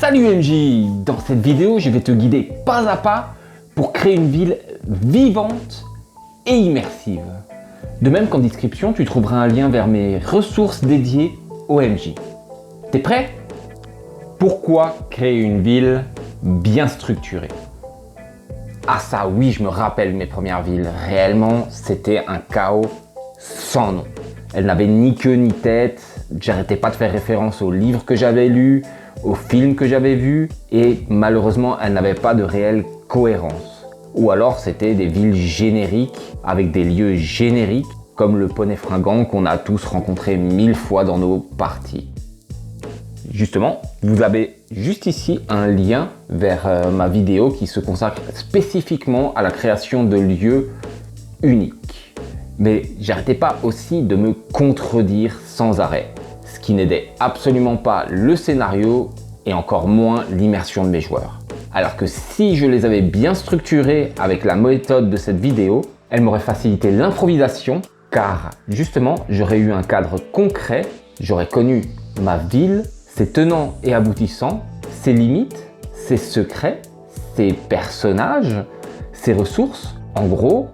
Salut MJ! Dans cette vidéo, je vais te guider pas à pas pour créer une ville vivante et immersive. De même qu'en description, tu trouveras un lien vers mes ressources dédiées au MJ. T'es prêt? Pourquoi créer une ville bien structurée? Ah ça oui, je me rappelle mes premières villes. Réellement, c'était un chaos sans nom. Elles n'avaient ni queue ni tête. J'arrêtais pas de faire référence aux livres que j'avais lus, aux films que j'avais vus, et malheureusement, elles n'avaient pas de réelle cohérence. Ou alors, c'était des villes génériques, avec des lieux génériques, comme le Poney Fringant qu'on a tous rencontré 1000 fois dans nos parties. Justement, vous avez juste ici un lien vers ma vidéo qui se consacre spécifiquement à la création de lieux uniques. Mais j'arrêtais pas aussi de me contredire sans arrêt, ce qui n'aidait absolument pas le scénario et encore moins l'immersion de mes joueurs. Alors que si je les avais bien structurés avec la méthode de cette vidéo, elle m'aurait facilité l'improvisation car justement j'aurais eu un cadre concret, j'aurais connu ma ville, ses tenants et aboutissants, ses limites, ses secrets, ses personnages, ses ressources, en gros,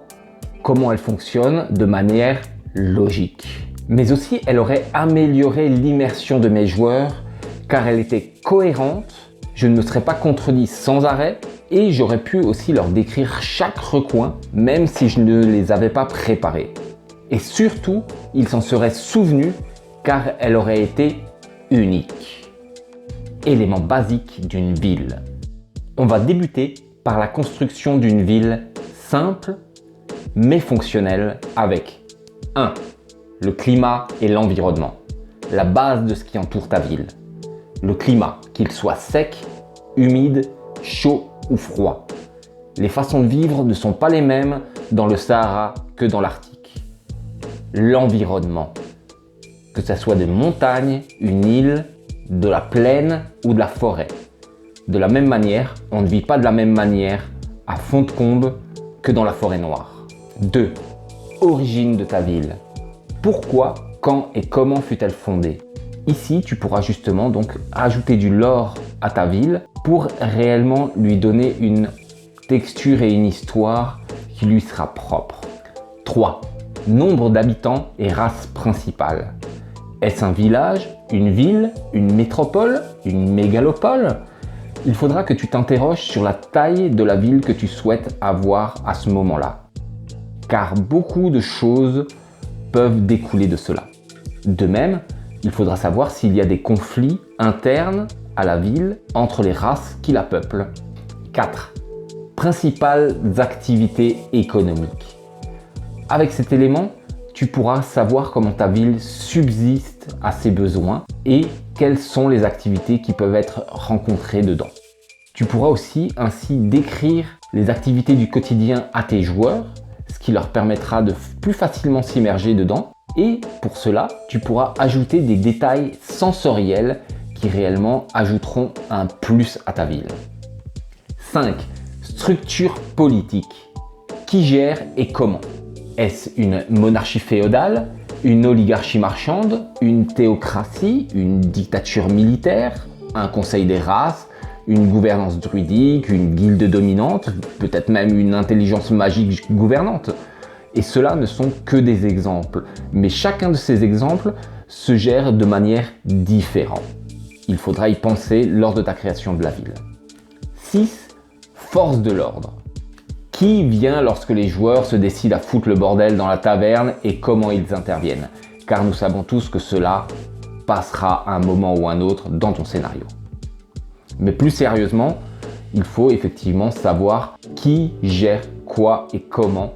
comment elle fonctionne de manière logique. Mais aussi, elle aurait amélioré l'immersion de mes joueurs car elle était cohérente, je ne me serais pas contredit sans arrêt et j'aurais pu aussi leur décrire chaque recoin même si je ne les avais pas préparés. Et surtout, ils s'en seraient souvenus car elle aurait été unique. Élément basique d'une ville. On va débuter par la construction d'une ville simple mais fonctionnelle avec 1. Le climat et l'environnement. La base de ce qui entoure ta ville. Le climat, qu'il soit sec, humide, chaud ou froid. Les façons de vivre ne sont pas les mêmes dans le Sahara que dans l'Arctique. L'environnement. Que ce soit des montagnes, une île, de la plaine ou de la forêt. De la même manière, on ne vit pas de la même manière à Fond-de-Combe que dans la forêt noire. 2. Origine de ta ville. Pourquoi, quand et comment fut-elle fondée? Ici, tu pourras justement donc ajouter du lore à ta ville pour réellement lui donner une texture et une histoire qui lui sera propre. 3. Nombre d'habitants et race principale. Est-ce un village, une ville, une métropole, une mégalopole? Il faudra que tu t'interroges sur la taille de la ville que tu souhaites avoir à ce moment-là. Car beaucoup de choses peuvent découler de cela. De même, il faudra savoir s'il y a des conflits internes à la ville entre les races qui la peuplent. 4. Principales activités économiques. Avec cet élément, tu pourras savoir comment ta ville subsiste à ses besoins et quelles sont les activités qui peuvent être rencontrées dedans. Tu pourras aussi ainsi décrire les activités du quotidien à tes joueurs, ce qui leur permettra de plus facilement s'immerger dedans. Et pour cela, tu pourras ajouter des détails sensoriels qui réellement ajouteront un plus à ta ville. 5. Structure politique. Qui gère et comment? Est-ce une monarchie féodale, une oligarchie marchande, une théocratie, une dictature militaire, un conseil des races, une gouvernance druidique, une guilde dominante, peut-être même une intelligence magique gouvernante? Et cela ne sont que des exemples, mais chacun de ces exemples se gère de manière différente. Il faudra y penser lors de ta création de la ville. 6. Force de l'ordre. Qui vient lorsque les joueurs se décident à foutre le bordel dans la taverne et comment ils interviennent? Car nous savons tous que cela passera à un moment ou un autre dans ton scénario. Mais plus sérieusement, il faut effectivement savoir qui gère quoi et comment.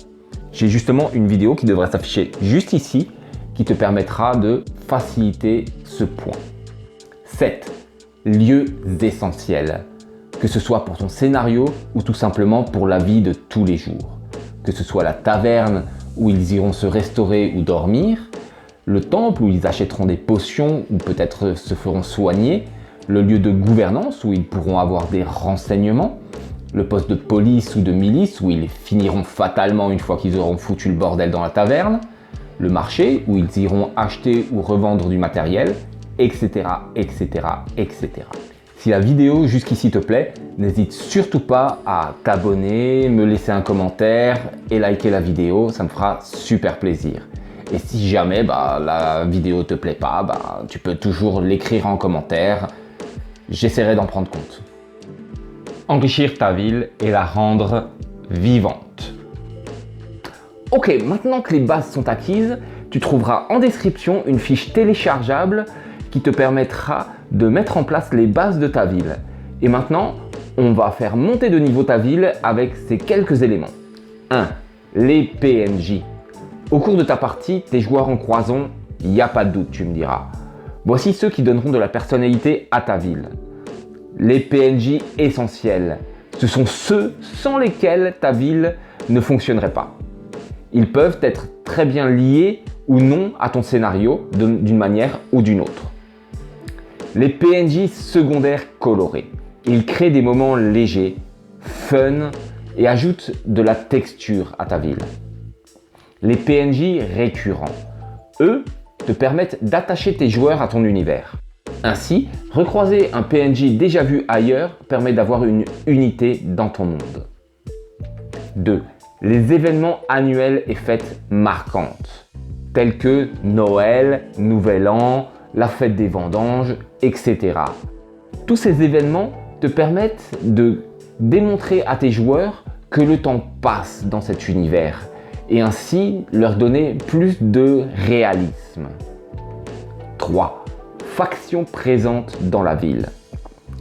J'ai justement une vidéo qui devrait s'afficher juste ici qui te permettra de faciliter ce point. 7. Lieux essentiels. Que ce soit pour ton scénario ou tout simplement pour la vie de tous les jours. Que ce soit la taverne où ils iront se restaurer ou dormir, le temple où ils achèteront des potions ou peut-être se feront soigner, le lieu de gouvernance où ils pourront avoir des renseignements, le poste de police ou de milice où ils finiront fatalement une fois qu'ils auront foutu le bordel dans la taverne, le marché où ils iront acheter ou revendre du matériel, etc., etc., etc. Si la vidéo jusqu'ici te plaît, n'hésite surtout pas à t'abonner, me laisser un commentaire et liker la vidéo, ça me fera super plaisir. Et si jamais la vidéo te plaît pas, tu peux toujours l'écrire en commentaire, j'essaierai d'en prendre compte. Enrichir ta ville et la rendre vivante. Ok, maintenant que les bases sont acquises, tu trouveras en description une fiche téléchargeable qui te permettra de mettre en place les bases de ta ville. Et maintenant, on va faire monter de niveau ta ville avec ces quelques éléments. 1. Les PNJ. Au cours de ta partie, tes joueurs en croisent, il n'y a pas de doute, tu me diras. Voici ceux qui donneront de la personnalité à ta ville. Les PNJ essentiels. Ce sont ceux sans lesquels ta ville ne fonctionnerait pas. Ils peuvent être très bien liés ou non à ton scénario d'une manière ou d'une autre. Les PNJ secondaires colorés. Ils créent des moments légers, fun et ajoutent de la texture à ta ville. Les PNJ récurrents. Eux te permettent d'attacher tes joueurs à ton univers. Ainsi, recroiser un PNJ déjà vu ailleurs permet d'avoir une unité dans ton monde. 2. Les événements annuels et fêtes marquantes, tels que Noël, Nouvel An, la fête des vendanges, etc. Tous ces événements te permettent de démontrer à tes joueurs que le temps passe dans cet univers et ainsi leur donner plus de réalisme. 3. Factions présentes dans la ville.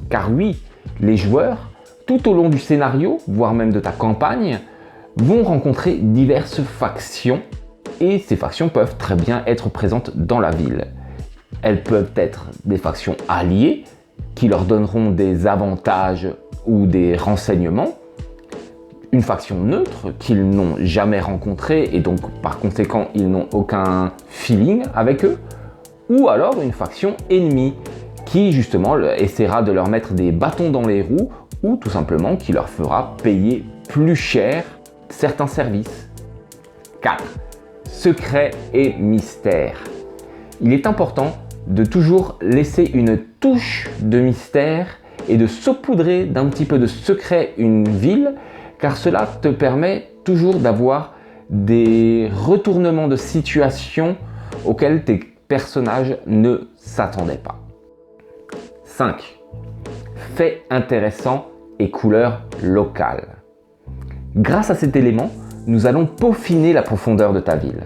Car oui, les joueurs, tout au long du scénario, voire même de ta campagne, vont rencontrer diverses factions et ces factions peuvent très bien être présentes dans la ville. Elles peuvent être des factions alliées qui leur donneront des avantages ou des renseignements, une faction neutre qu'ils n'ont jamais rencontrée et donc par conséquent ils n'ont aucun feeling avec eux, ou alors une faction ennemie qui justement essaiera de leur mettre des bâtons dans les roues ou tout simplement qui leur fera payer plus cher certains services. 4. Secret et mystère. Il est important de toujours laisser une touche de mystère et de saupoudrer d'un petit peu de secret une ville, car cela te permet toujours d'avoir des retournements de situation auxquels tes personnages ne s'attendaient pas. 5. Faits intéressants et couleurs locales. Grâce à cet élément, nous allons peaufiner la profondeur de ta ville.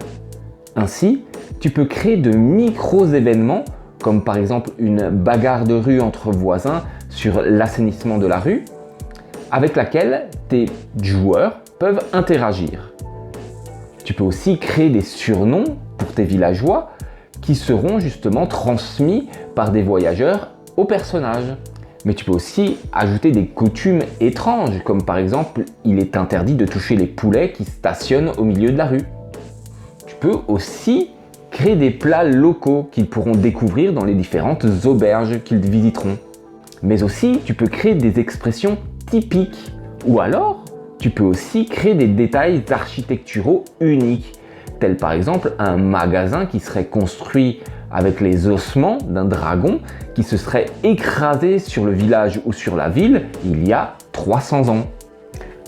Ainsi, tu peux créer de micro-événements, comme par exemple une bagarre de rue entre voisins sur l'assainissement de la rue, avec laquelle tes joueurs peuvent interagir. Tu peux aussi créer des surnoms pour tes villageois qui seront justement transmis par des voyageurs aux personnages. Mais tu peux aussi ajouter des coutumes étranges, comme par exemple, il est interdit de toucher les poulets qui stationnent au milieu de la rue. Tu peux aussi créer des plats locaux qu'ils pourront découvrir dans les différentes auberges qu'ils visiteront. Mais aussi, tu peux créer des expressions typiques. Ou alors, tu peux aussi créer des détails architecturaux uniques, tels par exemple un magasin qui serait construit avec les ossements d'un dragon qui se serait écrasé sur le village ou sur la ville il y a 300 ans.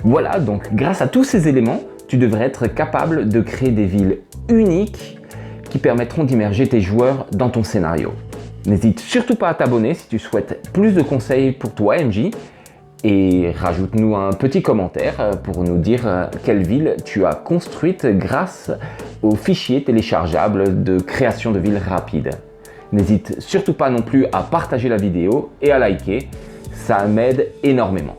Voilà, donc grâce à tous ces éléments, tu devrais être capable de créer des villes uniques qui permettront d'immerger tes joueurs dans ton scénario. N'hésite surtout pas à t'abonner si tu souhaites plus de conseils pour toi MJ et rajoute-nous un petit commentaire pour nous dire quelle ville tu as construite grâce au fichier téléchargeable de création de villes rapide. N'hésite surtout pas non plus à partager la vidéo et à liker, ça m'aide énormément.